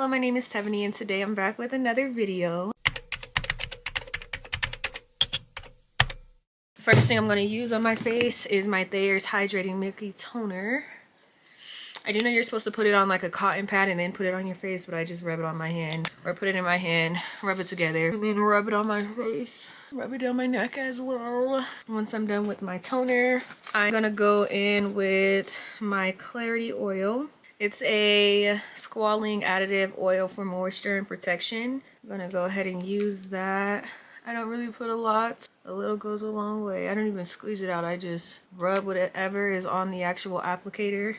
Hello, my name is Stephanie and today I'm back with another video. First thing I'm going to use on my face is my Thayer's Hydrating Milky Toner. I do know you're supposed to put it on like a cotton pad and then put it on your face, but I just rub it on my hand. Or put it in my hand, rub it together, and then rub it on my face. Rub it down my neck as well. Once I'm done with my toner, I'm going to go in with my Clarity Oil. It's a squalene additive oil for moisture and protection. I'm going to go ahead and use that. I don't really put a lot. A little goes a long way. I don't even squeeze it out. I just rub whatever is on the actual applicator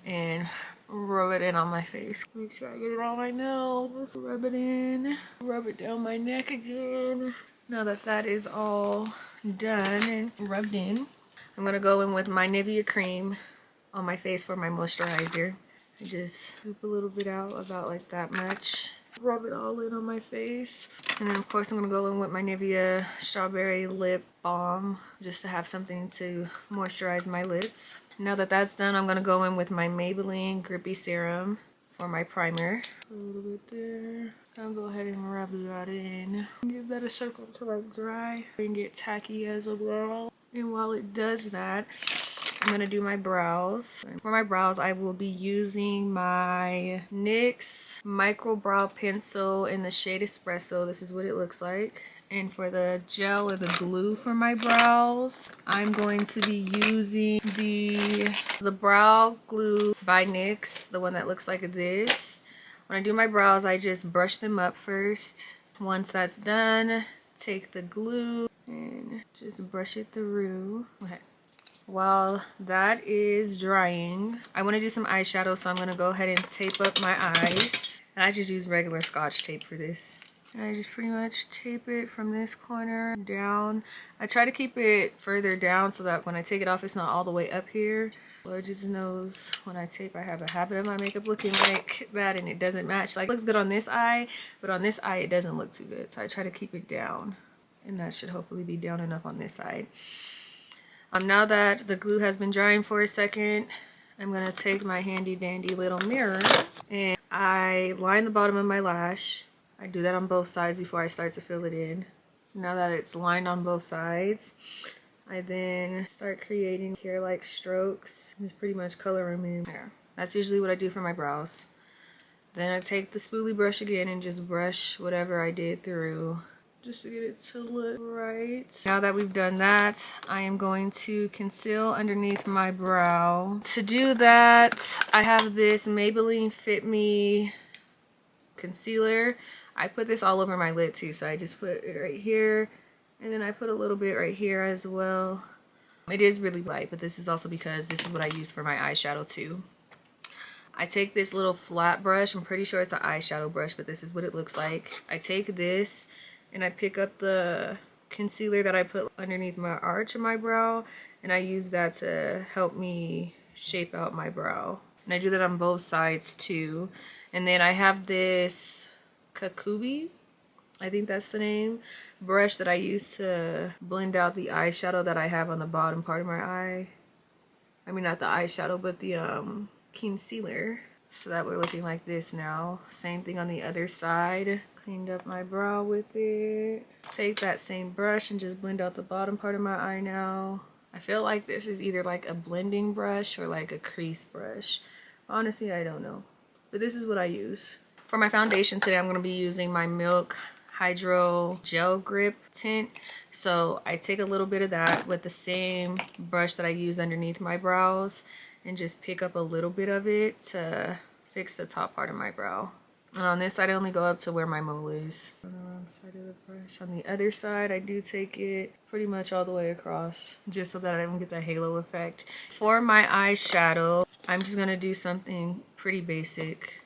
and rub it in on my face. Make sure I get it on my nose. Rub it in. Rub it down my neck again. Now that that is all done and rubbed in, I'm going to go in with my Nivea cream on my face for my moisturizer. I just scoop a little bit out, about like that much. Rub it all in on my face. And then of course I'm going to go in with my Nivea Strawberry Lip Balm just to have something to moisturize my lips. Now that that's done, I'm going to go in with my Maybelline Grippy Serum for my primer. A little bit there. I'll go ahead and rub that in. Give that a second to like dry and get tacky as well. And while it does that, I'm going to do my brows. For my brows, I will be using my NYX Micro Brow Pencil in the shade Espresso. This is what it looks like. And for the gel or the glue for my brows, I'm going to be using the Brow Glue by NYX, the one that looks like this. When I do my brows, I just brush them up first. Once that's done, take the glue and just brush it through. Okay. While that is drying, I want to do some eyeshadow, so I'm going to go ahead and tape up my eyes. And I just use regular Scotch tape for this. And I just pretty much tape it from this corner down. I try to keep it further down so that when I take it off, it's not all the way up here. Lord just knows when I tape, I have a habit of my makeup looking like that and it doesn't match. Like, it looks good on this eye, but on this eye, it doesn't look too good. So I try to keep it down. And that should hopefully be down enough on this side. Now that the glue has been drying for a second, I'm going to take my handy dandy little mirror and I line the bottom of my lash. I do that on both sides before I start to fill it in. Now that it's lined on both sides, I then start creating hair-like strokes. Just pretty much color them in there. That's usually what I do for my brows. Then I take the spoolie brush again and just brush whatever I did through, just to get it to look right. Now that we've done that, I am going to conceal underneath my brow. To do that, I have this Maybelline Fit Me concealer. I put this all over my lid too, so I just put it right here, and then I put a little bit right here as well. It is really light, but this is also because this is what I use for my eyeshadow too. I take this little flat brush. I'm pretty sure it's an eyeshadow brush, but this is what it looks like. I take this and I pick up the concealer that I put underneath my arch of my brow, and I use that to help me shape out my brow. And I do that on both sides too. And then I have this Kokie, I think that's the name, brush that I use to blend out the eyeshadow that I have on the bottom part of my eye. I mean, not the eyeshadow, but the concealer. So that we're looking like this now. Same thing on the other side. Cleaned up my brow with it. Take that same brush and just blend out the bottom part of my eye now. I feel like this is either like a blending brush or like a crease brush. Honestly, I don't know. But this is what I use. For my foundation today, I'm going to be using my Milk Hydro Gel Grip Tint. So I take a little bit of that with the same brush that I use underneath my brows and just pick up a little bit of it to fix the top part of my brow. And on this side, I only go up to where my mole is. On the wrong side of the brush. On the other side, I do take it pretty much all the way across, just so that I don't get the halo effect. For my eyeshadow, I'm just going to do something pretty basic.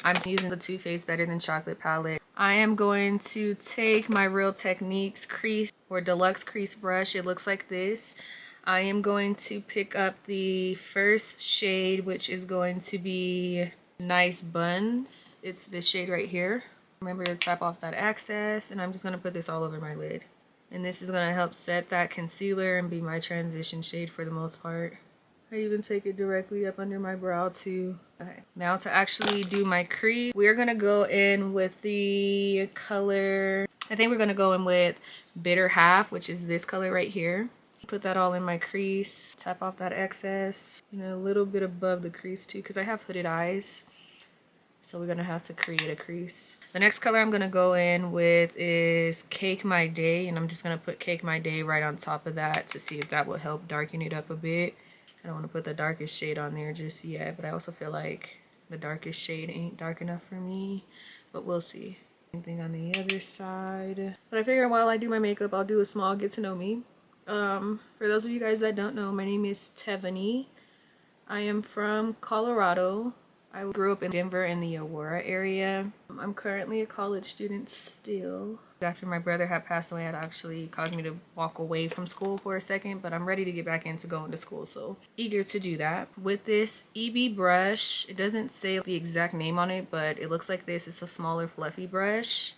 I'm using the Too Faced Better Than Chocolate palette. I am going to take my Real Techniques crease or deluxe crease brush. It looks like this. I am going to pick up the first shade, which is going to be Nice Buns. It's this shade right here. Remember to tap off that excess, and I'm just going to put this all over my lid. And this is going to help set that concealer and be my transition shade for the most part. I even take it directly up under my brow too. Okay, now to actually do my crease, we're gonna go in with the color, I think we're gonna go in with Bitter Half, which is this color right here. Put that all in my crease, tap off that excess, you know, a little bit above the crease too, because I have hooded eyes. So we're gonna have to create a crease. The next color I'm gonna go in with is Cake My Day, and I'm just gonna put Cake My Day right on top of that to see if that will help darken it up a bit. I don't want to put the darkest shade on there just yet, but I also feel like the darkest shade ain't dark enough for me, but we'll see. Same thing on the other side. But I figure while I do my makeup, I'll do a small get to know me. For those of you guys that don't know, my name is Tiffany. I am from Colorado. I grew up in Denver in the Aurora area. I'm currently a college student still. After my brother had passed away, it actually caused me to walk away from school for a second, but I'm ready to get back into going to school, so eager to do that. With this EB brush, it doesn't say the exact name on it, but it looks like this. It's a smaller fluffy brush,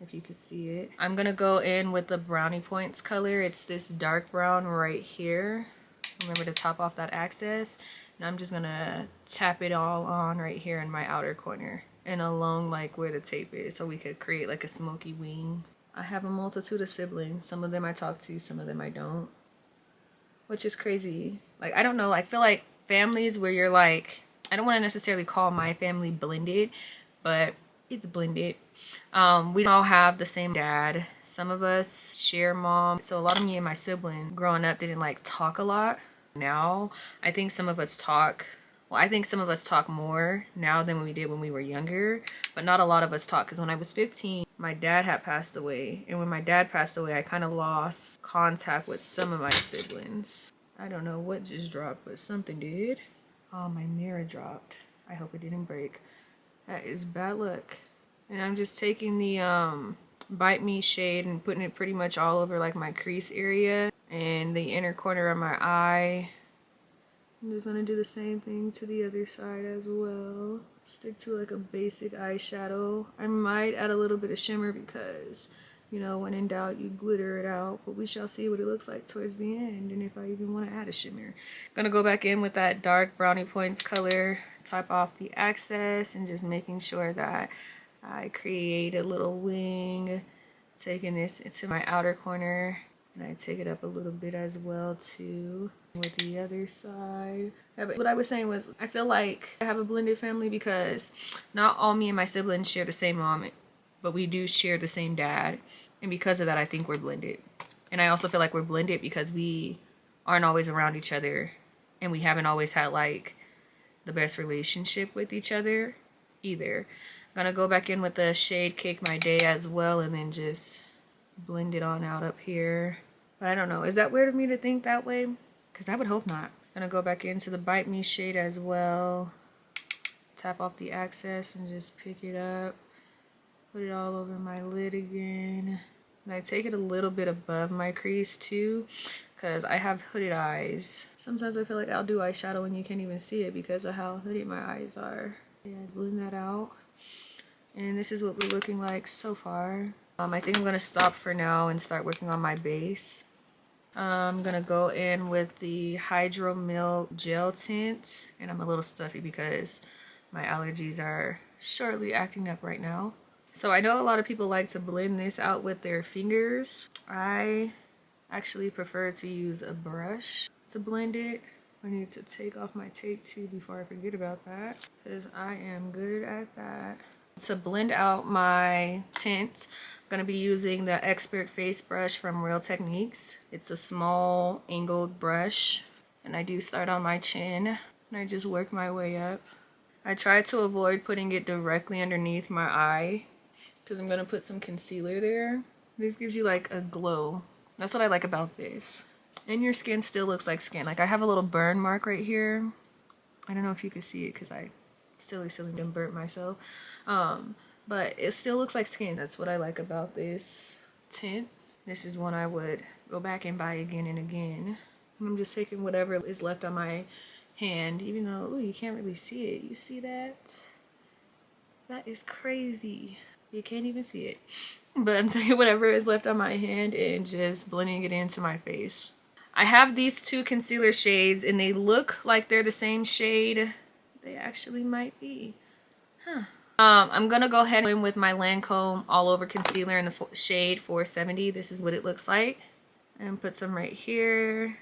if you could see it. I'm gonna go in with the Brownie Points color. It's this dark brown right here. Remember to top off that excess. And I'm just gonna tap it all on right here in my outer corner and along like where the tape is, so we could create like a smoky wing. I have a multitude of siblings. Some of them I talk to, some of them I don't, which is crazy. Like, I don't know, I feel like families where you're like, I don't want to necessarily call my family blended, but it's blended. We don't all have the same dad. Some of us share mom, so a lot of me and my siblings growing up didn't like talk a lot. Now I think some of us talk, well, I think some of us talk more now than we did when we were younger, but not a lot of us talk, because when I was 15 my dad had passed away, and when my dad passed away I kind of lost contact with some of my siblings. I don't know what just dropped, but something did. Oh, my mirror dropped. I hope it didn't break. That is bad luck. And I'm just taking the Bite Me shade and putting it pretty much all over like my crease area and the inner corner of my eye. I'm just gonna do the same thing to the other side as well. Stick to like a basic eyeshadow. I might add a little bit of shimmer because, you know, when in doubt you glitter it out, but we shall see what it looks like towards the end and if I even want to add a shimmer. Gonna go back in with that dark Brownie Points color, top off the excess, and just making sure that I create a little wing, taking this into my outer corner, and I take it up a little bit as well too with the other side. Yeah, but what I was saying was, I feel like I have a blended family because not all me and my siblings share the same mom, but we do share the same dad, and because of that I think we're blended. And I also feel like we're blended because we aren't always around each other, and we haven't always had like the best relationship with each other either. Gonna go back in with the shade Cake My Day as well, and then just blend it on out up here. But I don't know, is that weird of me to think that way? Because I would hope not. Gonna go back into the Bite Me shade as well, tap off the excess and just pick it up, put it all over my lid again. And I take it a little bit above my crease too, because I have hooded eyes. Sometimes I feel like I'll do eyeshadow and you can't even see it because of how hooded my eyes are. Yeah, blend that out. And this is what we're looking like so far. I think I'm gonna stop for now and start working on my base. I'm gonna go in with the Hydro Milk Gel Tint, and I'm a little stuffy because my allergies are shortly acting up right now. So I know a lot of people like to blend this out with their fingers. I actually prefer to use a brush to blend it. I need to take off my tape too before I forget about that, because I am good at that. To blend out my tint, I'm going to be using the Expert Face Brush from Real Techniques. It's a small angled brush, and I do start on my chin, and I just work my way up. I try to avoid putting it directly underneath my eye, because I'm going to put some concealer there. This gives you like a glow. That's what I like about this. And your skin still looks like skin. Like, I have a little burn mark right here. I don't know if you can see it because I silly done burnt myself. But it still looks like skin. That's what I like about this tint. This is one I would go back and buy again and again. And I'm just taking whatever is left on my hand, even though, ooh, you can't really see it. You see that? That is crazy. You can't even see it. But I'm taking whatever is left on my hand and just blending it into my face. I have these two concealer shades and they look like they're the same shade. They actually might be. Huh. I'm gonna go ahead and with my Lancome all over concealer in the shade 470. This is what it looks like. And put some right here.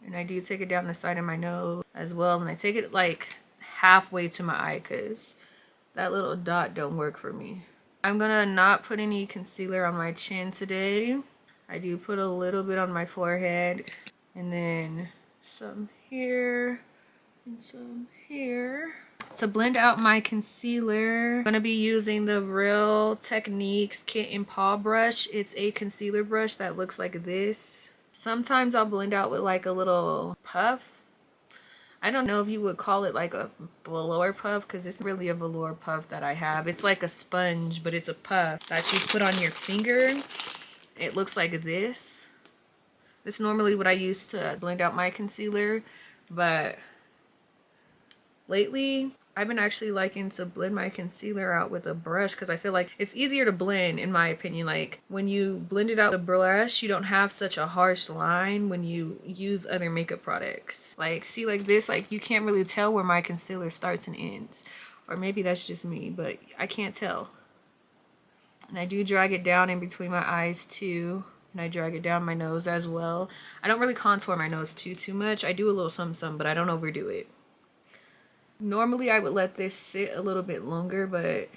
And I do take it down the side of my nose as well. And I take it like halfway to my eye because that little dot don't work for me. I'm gonna not put any concealer on my chin today. I do put a little bit on my forehead. And then some here and some here. To blend out my concealer, I'm going to be using the Real Techniques Kit and Paw brush. It's a concealer brush that looks like this. Sometimes I'll blend out with like a little puff. I don't know if you would call it like a velour puff because it's really a velour puff that I have. It's like a sponge, but it's a puff that you put on your finger. It looks like this. This is normally what I use to blend out my concealer, but lately I've been actually liking to blend my concealer out with a brush because I feel like it's easier to blend, in my opinion. Like when you blend it out with a brush, you don't have such a harsh line when you use other makeup products. Like see, like this, like you can't really tell where my concealer starts and ends, or maybe that's just me, but I can't tell. And I do drag it down in between my eyes too, and I drag it down my nose as well. I don't really contour my nose too much. I do a little some, but I don't overdo it. Normally I would let this sit a little bit longer, but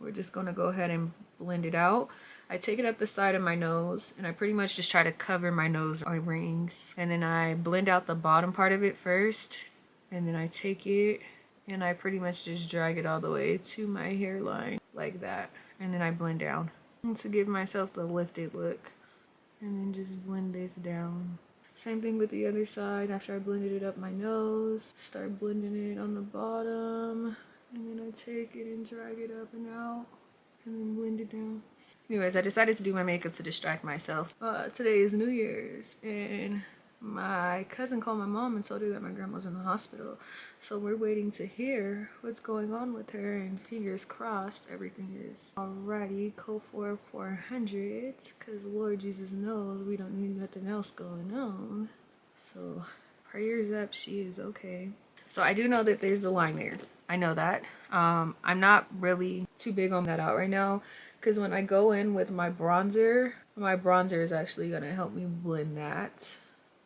we're just going to go ahead and blend it out. I take it up the side of my nose and I pretty much just try to cover my nose rings. And then I blend out the bottom part of it first. And then I take it and I pretty much just drag it all the way to my hairline like that. And then I blend down to give myself the lifted look. And then just blend this down. Same thing with the other side. After I blended it up my nose, start blending it on the bottom, and then I take it and drag it up and out, and then blend it down. Anyways, I decided to do my makeup to distract myself. Today is New Year's, and my cousin called my mom and told her that my grandma's in the hospital. So we're waiting to hear what's going on with her, and fingers crossed everything is alrighty. Code for 400, because Lord Jesus knows we don't need nothing else going on. So prayers up, she is okay. So I do know that there's a line there. I know that. I'm not really too big on that out right now, because when I go in with my bronzer is actually going to help me blend that.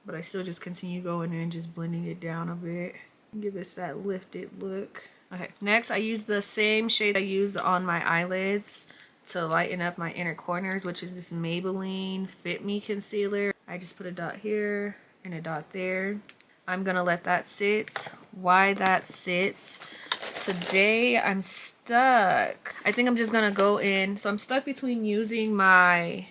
But I still just continue going in and just blending it down a bit. Give us that lifted look. Okay, next I use the same shade I used on my eyelids to lighten up my inner corners, which is this Maybelline Fit Me Concealer. I just put a dot here and a dot there. I'm gonna let that sit. Why that sits? Today I'm stuck. I think I'm just gonna go in. So I'm stuck between using my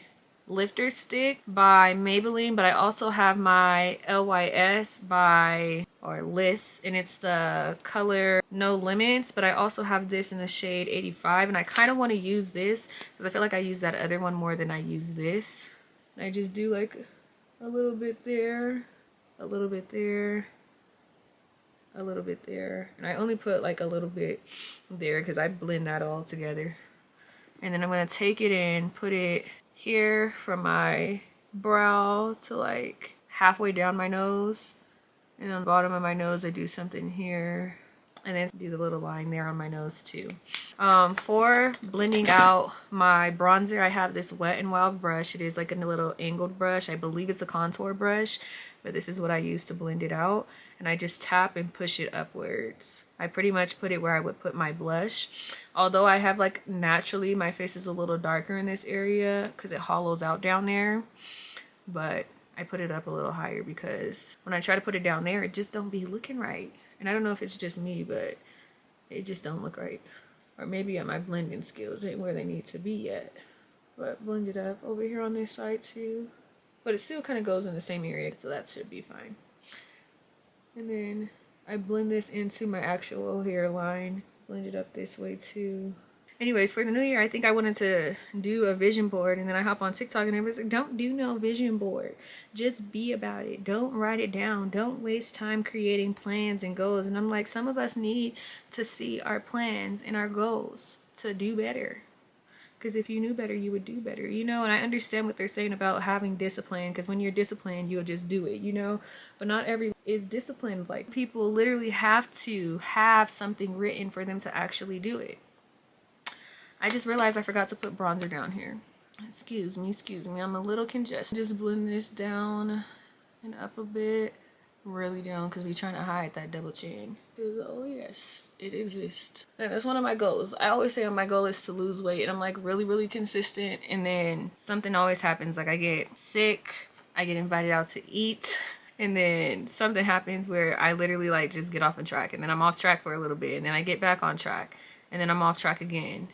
lifter stick by Maybelline, but I also have my LYS by Liss, and it's the color No Limits, but I also have this in the shade 85, and I kind of want to use this because I feel like I use that other one more than I use this. And I just do like a little bit there, a little bit there, a little bit there, and I only put like a little bit there because I blend that all together. And then I'm going to take it and put it here from my brow to like halfway down my nose, and on the bottom of my nose I do something here, and then do the little line there on my nose too. For blending out my bronzer, I have this Wet n Wild brush. It is like a little angled brush. I believe it's a contour brush, but this is what I use to blend it out, and I just tap and push it upwards. I pretty much put it where I would put my blush, although I have like naturally my face is a little darker in this area because it hollows out down there, but I put it up a little higher because when I try to put it down there, it just don't be looking right. And I don't know if it's just me, but it just don't look right. Or maybe my blending skills ain't where they need to be yet. But blend it up over here on this side too. But it still kind of goes in the same area, so that should be fine. And then I blend this into my actual hairline. Blend it up this way too. Anyways, for the new year, I think I wanted to do a vision board, and then I hop on TikTok and everyone's like, don't do no vision board. Just be about it. Don't write it down. Don't waste time creating plans and goals. And I'm like, some of us need to see our plans and our goals to do better. Because if you knew better, you would do better, you know? And I understand what they're saying about having discipline, because when you're disciplined, you'll just do it, you know? But not everyone is disciplined. Like, people literally have to have something written for them to actually do it. I just realized I forgot to put bronzer down here. Excuse me, I'm a little congested. Just blend this down and up a bit. Really down, because we're trying to hide that double chin. Oh yes, it exists. And that's one of my goals. I always say my goal is to lose weight, and I'm like really consistent, and then something always happens. Like I get sick, I get invited out to eat, and then something happens where I literally like just get off of track, and then I'm off track for a little bit, and then I get back on track, and then I'm off track again.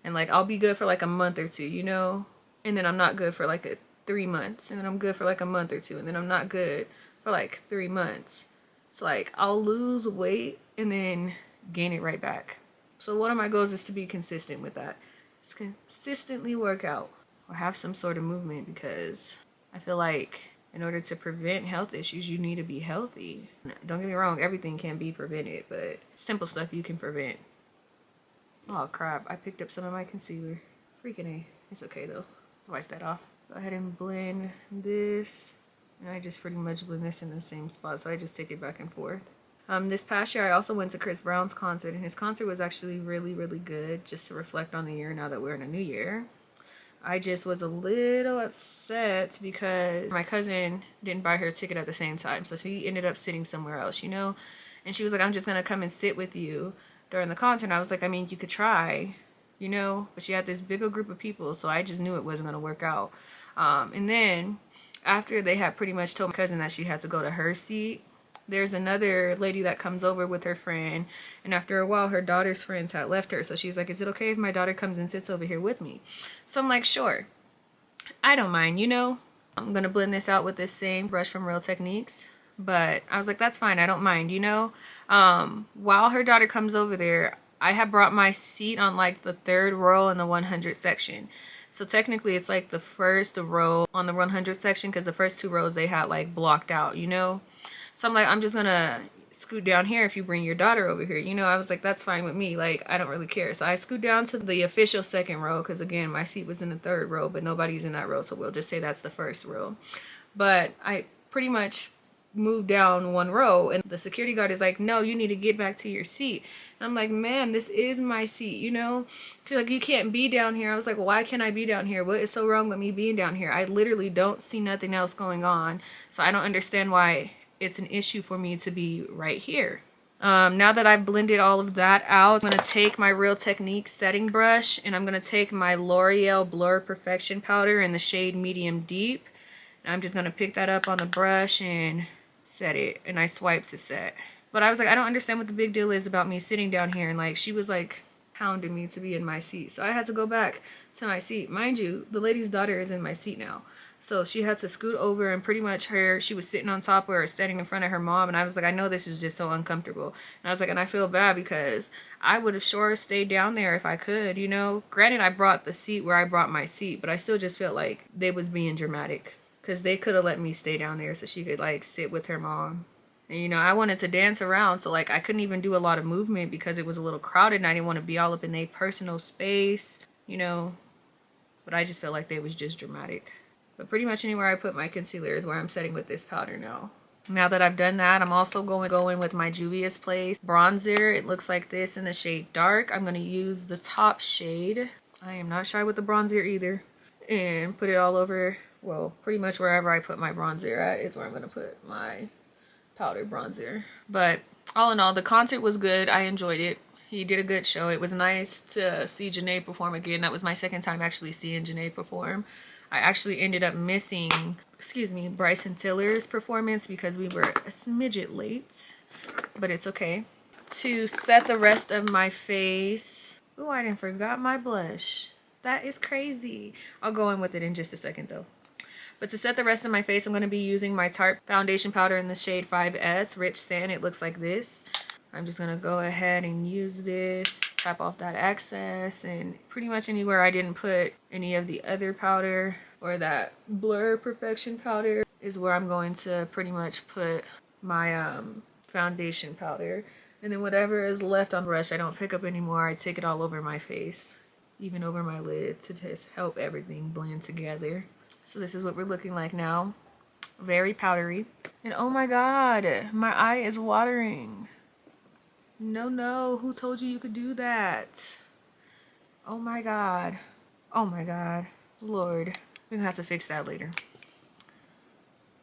And like I'll be good for like a month or two, you know, and then I'm not good for like 3 months, and then I'm good for like a month or two, and then I'm not good for like 3 months. So like I'll lose weight and then gain it right back. So one of my goals is to be consistent with that. Just consistently work out or have some sort of movement, because I feel like in order to prevent health issues, you need to be healthy. Don't get me wrong, everything can be prevented, but simple stuff you can prevent. Oh crap, I picked up some of my concealer. Freaking A. It's okay though. Wipe that off. Go ahead and blend this. And I just pretty much blend this in the same spot, so I just take it back and forth. This past year I also went to Chris Brown's concert, and his concert was actually really good, just to reflect on the year now that we're in a new year. I just was a little upset because my cousin didn't buy her a ticket at the same time, so she ended up sitting somewhere else, you know? And she was like, I'm just gonna come and sit with you during the concert. And I was like, I mean, you could try, you know? But she had this big old group of people, so I just knew it wasn't gonna work out. And then after they had pretty much told my cousin that she had to go to her seat, there's another lady that comes over with her friend, and after a while her daughter's friends had left her, so she's like, is it okay if my daughter comes and sits over here with me? So I'm like, sure, I don't mind, you know. I'm gonna blend this out with this same brush from Real Techniques, but I was like, that's fine, I don't mind, you know. While her daughter comes over there, I had brought my seat on like the 3rd row in the 100 section. So technically it's like the first row on the 100 section, because the first 2 rows they had like blocked out, you know. So I'm like, I'm just gonna scoot down here if you bring your daughter over here, you know. I was like, that's fine with me, like I don't really care. So I scoot down to the official 2nd row, because again my seat was in the 3rd row, but nobody's in that row, so we'll just say that's the 1st row. But I pretty much moved down 1 row, and the security guard is like, no, you need to get back to your seat. And I'm like, ma'am, this is my seat, you know. She's like, you can't be down here. I was like, well, why can't I be down here? What is so wrong with me being down here? I literally don't see nothing else going on, so I don't understand why it's an issue for me to be right here. Now that I've blended all of that out, I'm going to take my Real Techniques setting brush, and I'm going to take my L'Oreal Blur Perfection powder in the shade Medium Deep, and I'm just going to pick that up on the brush and set it, and I swipe to set. But I was like, I don't understand what the big deal is about me sitting down here, and like she was like hounding me to be in my seat, so I had to go back to my seat. Mind you, the lady's daughter is in my seat now, so she had to scoot over, and pretty much she was sitting on top or standing in front of her mom, and I was like, I know this is just so uncomfortable. And I was like, and I feel bad because I would have sure stayed down there if I could, you know. Granted, I brought the seat where I brought my seat, but I still just felt like they was being dramatic, because they could have let me stay down there so she could like sit with her mom. And you know, I wanted to dance around, so like I couldn't even do a lot of movement because it was a little crowded, and I didn't want to be all up in their personal space, you know. But I just felt like they was just dramatic. But pretty much anywhere I put my concealer is where I'm setting with this powder now. Now that I've done that, I'm also going with my Juvia's Place bronzer. It looks like this in the shade Dark. I'm going to use the top shade. I am not shy with the bronzer either. And put it all over, well, pretty much wherever I put my bronzer at is where I'm going to put my powder bronzer. But all in all, the concert was good. I enjoyed it. He did a good show. It was nice to see Janae perform again. That was my 2nd time actually seeing Janae perform. I actually ended up missing, Bryson Tiller's performance because we were a smidget late, but it's okay. To set the rest of my face, oh, I didn't forgot my blush. That is crazy. I'll go in with it in just a second though. But to set the rest of my face, I'm going to be using my Tarte foundation powder in the shade 5S, Rich Sand. It looks like this. I'm just going to go ahead and use this, tap off that excess, and pretty much anywhere I didn't put any of the other powder or that Blur Perfection powder is where I'm going to pretty much put my foundation powder. And then whatever is left on the brush, I don't pick up anymore. I take it all over my face. even over my lid to just help everything blend together. So this is what we're looking like now. Very powdery. And oh my god, my eye is watering. No, who told you you could do that? Oh my god. Oh my god. Lord. We're gonna have to fix that later.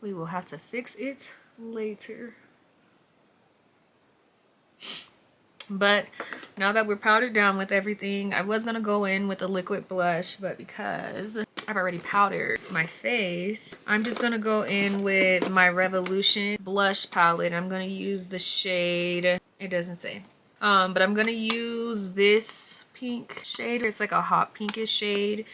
We will have to fix it later. But now that we're powdered down with everything, I was gonna go in with a liquid blush, but because I've already powdered my face, I'm just gonna go in with my Revolution blush palette. I'm gonna use the shade, it doesn't say, but I'm gonna use this pink shade. It's like a hot pinkish shade.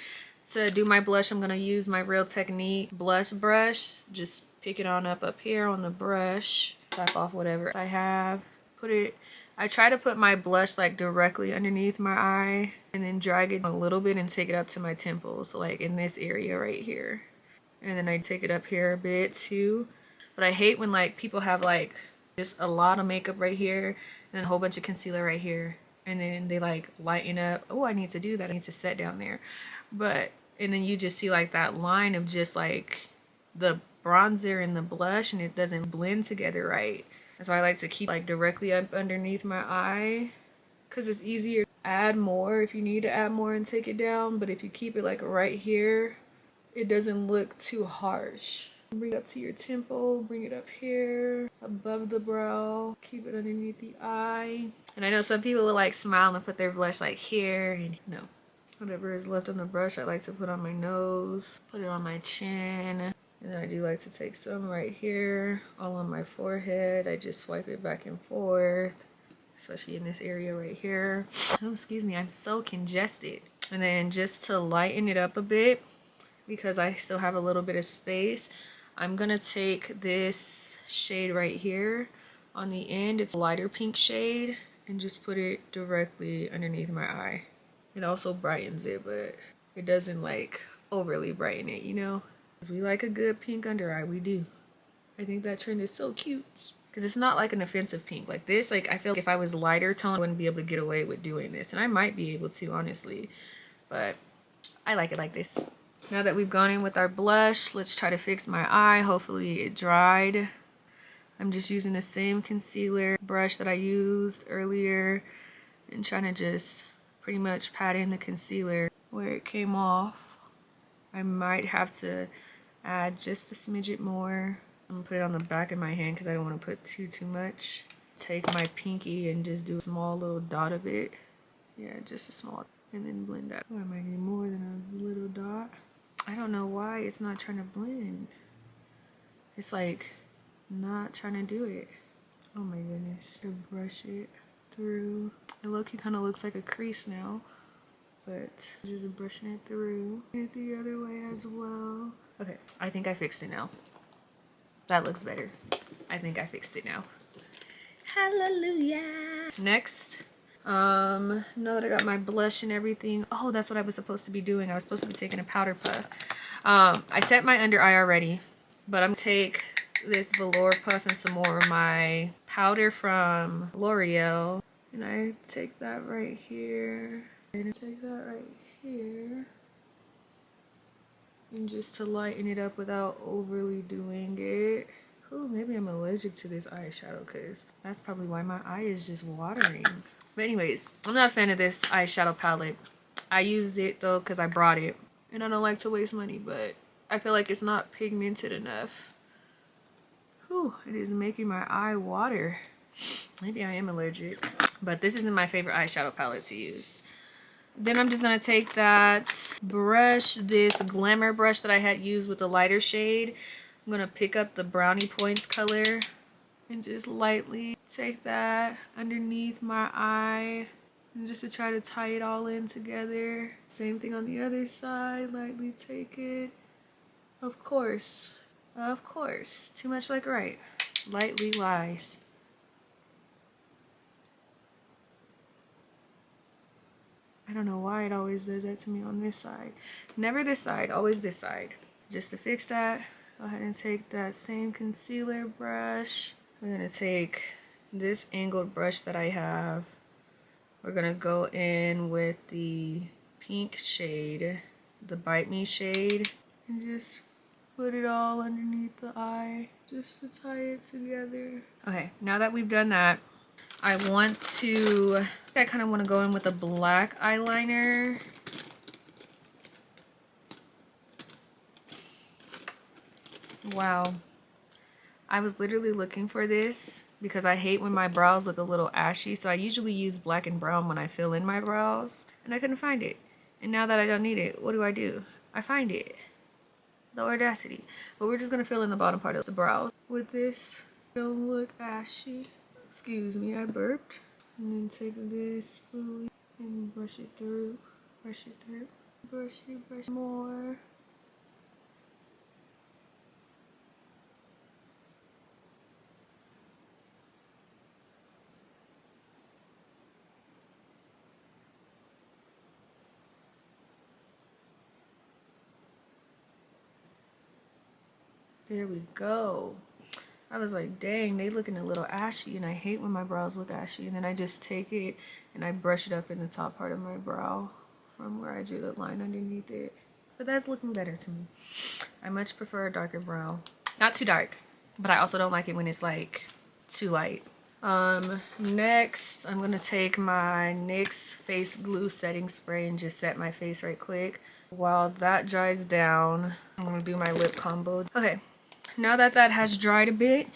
To do my blush, I'm gonna use my Real Technique blush brush. Just pick it on up here on the brush, tap off whatever I have, put it. I try to put my blush like directly underneath my eye and then drag it a little bit and take it up to my temples, so like in this area right here. And then I take it up here a bit too. But I hate when like people have like just a lot of makeup right here and then a whole bunch of concealer right here. And then they like lighten up. Oh, I need to do that. I need to set down there. But, and then you just see like that line of just like the bronzer and the blush, and it doesn't blend together right. And so I like to keep like directly up underneath my eye because it's easier to add more if you need to add more and take it down. But if you keep it like right here, it doesn't look too harsh. Bring it up to your temple, bring it up here, above the brow, keep it underneath the eye. And I know some people will like smile and put their blush like here, and no. Whatever is left on the brush, I like to put on my nose, put it on my chin. And then I do like to take some right here, all on my forehead. I just swipe it back and forth, especially in this area right here. Oh, excuse me, I'm so congested. And then just to lighten it up a bit, because I still have a little bit of space, I'm gonna take this shade right here on the end. It's a lighter pink shade, and just put it directly underneath my eye. It also brightens it, but it doesn't like overly brighten it, you know? We like a good pink under eye, we do. I think that trend is so cute. Because it's not like an offensive pink. Like this, like I feel like if I was lighter tone, I wouldn't be able to get away with doing this. And I might be able to, honestly. But I like it like this. Now that we've gone in with our blush, let's try to fix my eye. Hopefully it dried. I'm just using the same concealer brush that I used earlier. And trying to just pretty much pat in the concealer where it came off. I might have to add just a smidget more. I'm gonna put it on the back of my hand because I don't want to put too much. Take my pinky and just do a small little dot of it. Yeah, just a small, and then blend that. Oh, I might need more than a little dot. I don't know why it's not trying to blend. It's like not trying to do it. Oh my goodness. To brush it through. It look-y kind of looks like a crease now, but just brushing it through. It the other way as well. Okay, I think I fixed it now. That looks better. I think I fixed it now. Hallelujah. Next, now that I got my blush and everything. Oh, that's what I was supposed to be doing. I was supposed to be taking a powder puff. I set my under eye already, but I'm gonna take this velour puff and some more of my powder from L'Oreal. And I take that right here. And I take that right here. And just to lighten it up without overly doing it. Ooh, maybe I'm allergic to this eyeshadow because that's probably why my eye is just watering. But anyways, I'm not a fan of this eyeshadow palette. I used it though because I brought it. And I don't like to waste money, but I feel like it's not pigmented enough. Whew, it is making my eye water. Maybe I am allergic. But this isn't my favorite eyeshadow palette to use. Then I'm just going to take that brush, this Glamour brush that I had used with the lighter shade. I'm going to pick up the Brownie Points color and just lightly take that underneath my eye. And just to try to tie it all in together. Same thing on the other side. Lightly take it. Of course. Of course. Too much like right. Lightly lies. I don't know why it always does that to me on this side. Never this side, always this side. Just to fix that, go ahead and take that same concealer brush. I'm gonna take this angled brush that I have. We're gonna go in with the pink shade, the Bite Me shade, and just put it all underneath the eye just to tie it together. Okay, now that we've done that, I kind of want to go in with a black eyeliner. Wow. I was literally looking for this because I hate when my brows look a little ashy, so I usually use black and brown when I fill in my brows, and I couldn't find it. And now that I don't need it, what do? I find it. The audacity. But we're just gonna fill in the bottom part of the brows with this. Don't look ashy. Excuse me, I burped. And then take this spoolie and brush it through. Brush it through. Brush it, brush more. There we go. I was like, dang, they looking a little ashy, and I hate when my brows look ashy. And then I just take it and I brush it up in the top part of my brow from where I drew the line underneath it. But that's looking better to me. I much prefer a darker brow. Not too dark, but I also don't like it when it's like too light. Next, I'm gonna take my NYX face glue setting spray and just set my face right quick. While that dries down, I'm gonna do my lip combo. Okay. Now that that has dried a bit,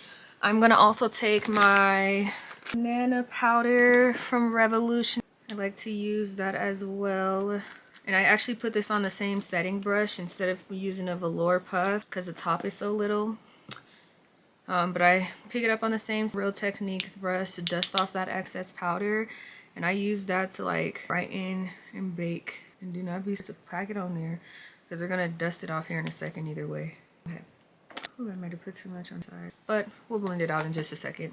I'm gonna also take my banana powder from Revolution. I like to use that as well. And I actually put this on the same setting brush instead of using a velour puff because the top is so little. But I pick it up on the same Real Techniques brush to dust off that excess powder. And I use that to like brighten and bake. And do not be to pack it on there because they're gonna dust it off here in a second either way. Okay. Ooh, I might have put too much on the side, but we'll blend it out in just a second.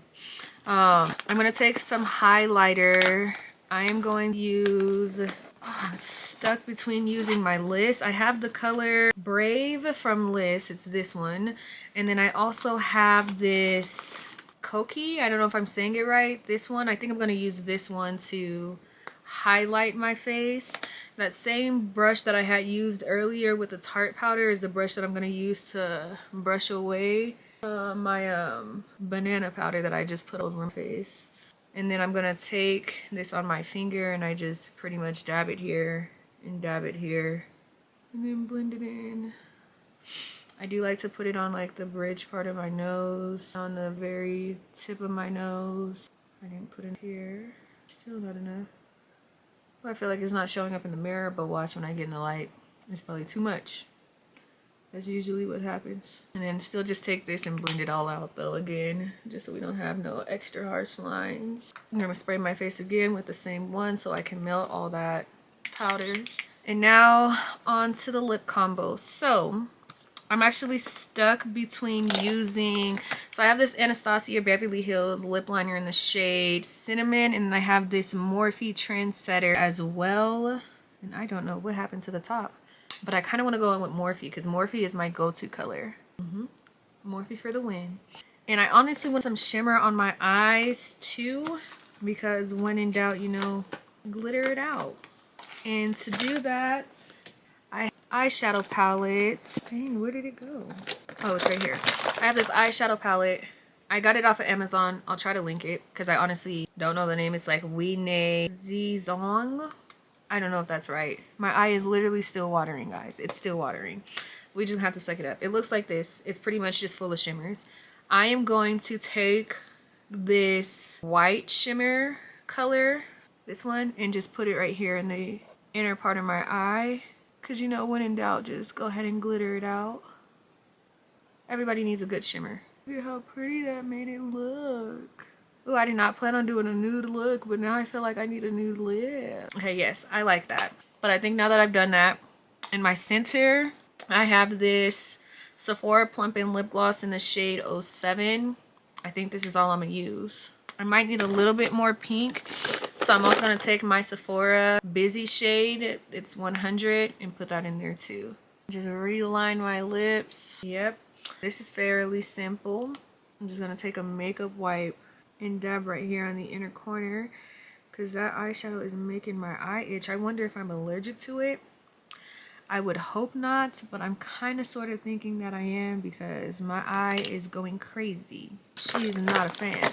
I'm gonna take some highlighter. I am going to use, I'm stuck between using my list. I have the color Brave from List, it's this one. And then I also have this Kokie, I don't know if I'm saying it right. This one, I think I'm gonna use this one to highlight my face. That same brush that I had used earlier with the Tarte powder is the brush that I'm going to use to brush away my banana powder that I just put over my face. And then I'm going to take this on my finger and I just pretty much dab it here and dab it here and then blend it in. I do like to put it on like the bridge part of my nose, on the very tip of my nose. I didn't put it here. Still not enough. I feel like it's not showing up in the mirror, but watch when I get in the light. It's probably too much. That's usually what happens. And then still just take this and blend it all out though again, just so we don't have no extra harsh lines. I'm gonna spray my face again with the same one so I can melt all that powder. And now on to the lip combo. So I'm actually stuck between using, so I have this Anastasia Beverly Hills lip liner in the shade Cinnamon, and then I have this Morphe Trendsetter as well. And I don't know what happened to the top, but I kind of want to go in with Morphe because Morphe is my go-to color. Morphe for the win. And I honestly want some shimmer on my eyes too, because when in doubt, you know, glitter it out. And to do that, eyeshadow palette. Dang, where did it go? Oh, it's right here. I have this eyeshadow palette. I got it off of Amazon. I'll try to link it because I honestly don't know the name. It's like Wine Zizong. I don't know if that's right. My eye is literally still watering, guys. It's still watering. We just have to suck it up. It looks like this. It's pretty much just full of shimmers. I am going to take this white shimmer color, this one, and just put it right here in the inner part of my eye. Because, you know, when in doubt, just go ahead and glitter it out. Everybody needs a good shimmer. Look at how pretty that made it look. Ooh, I did not plan on doing a nude look, but now I feel like I need a nude lip. Okay, yes, I like that. But I think now that I've done that, in my center, I have this Sephora Plump In Lip Gloss in the shade 07. I think this is all I'm going to use. I might need a little bit more pink. So I'm also going to take my Sephora Busy shade, it's 100, and put that in there too. Just reline my lips. Yep, this is fairly simple. I'm just going to take a makeup wipe and dab right here on the inner corner because that eyeshadow is making my eye itch. I wonder if I'm allergic to it. I would hope not, but I'm kind of sort of thinking that I am because my eye is going crazy. She's not a fan.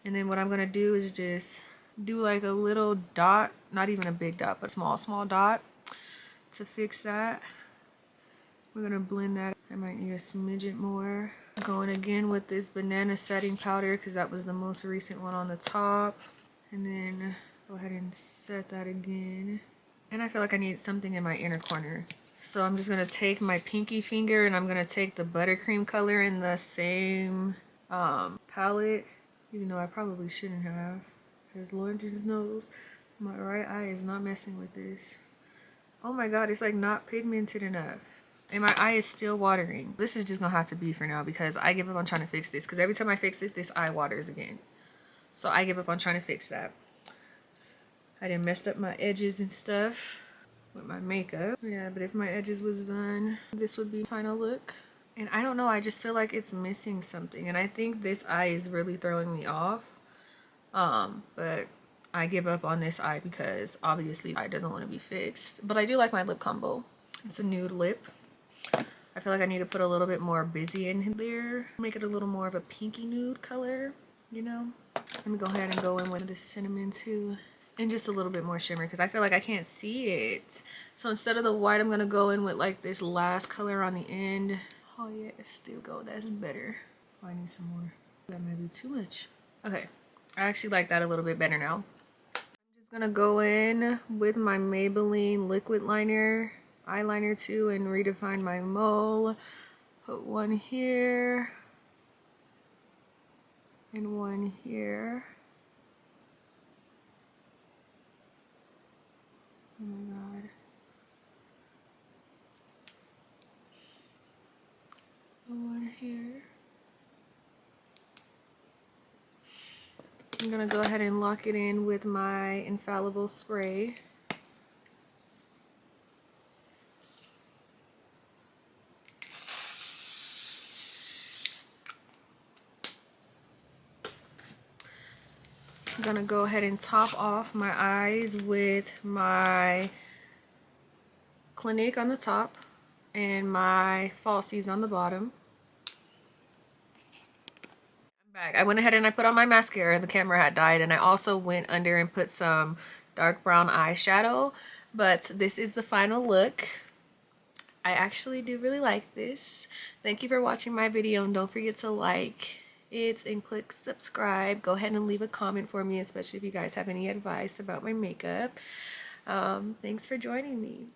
And then what I'm going to do is just do like a little dot, not even a big dot, but small dot to fix that. We're going to blend that. I might need a smidget more. Going again with this banana setting powder because that was the most recent one on the top. And then go ahead and set that again. And I feel like I need something in my inner corner. So I'm just going to take my pinky finger and I'm going to take the buttercream color in the same palette. Even though I probably shouldn't have. Because Lord Jesus knows my right eye is not messing with this. Oh my god, it's like not pigmented enough. And my eye is still watering. This is just going to have to be for now because I give up on trying to fix this. Because every time I fix it, this eye waters again. So I give up on trying to fix that. I done messed up my edges and stuff with my makeup. Yeah, but if my edges was done, this would be the final look. And I don't know, I just feel like it's missing something. And I think this eye is really throwing me off. But I give up on this eye because obviously the eye doesn't want to be fixed. But I do like my lip combo. It's a nude lip. I feel like I need to put a little bit more busy in there. Make it a little more of a pinky nude color, you know? Let me go ahead and go in with this cinnamon too. And just a little bit more shimmer because I feel like I can't see it. So instead of the white, I'm going to go in with like this last color on the end. Oh yeah, still go. That's better. Oh, I need some more. That might be too much. Okay. I actually like that a little bit better now. I'm just going to go in with my Maybelline liquid liner, eyeliner too, and redefine my mole. Put one here. And one here. Oh my god. One here. I'm gonna go ahead and lock it in with my infallible spray. I'm gonna go ahead and top off my eyes with my Clinique on the top and my falsies on the bottom. I'm back. I went ahead and I put on my mascara. The camera had died, and I also went under and put some dark brown eyeshadow. But this is the final look. I actually do really like this. Thank you for watching my video, and don't forget to like it and click subscribe. Go ahead and leave a comment for me, especially if you guys have any advice about my makeup. Thanks for joining me.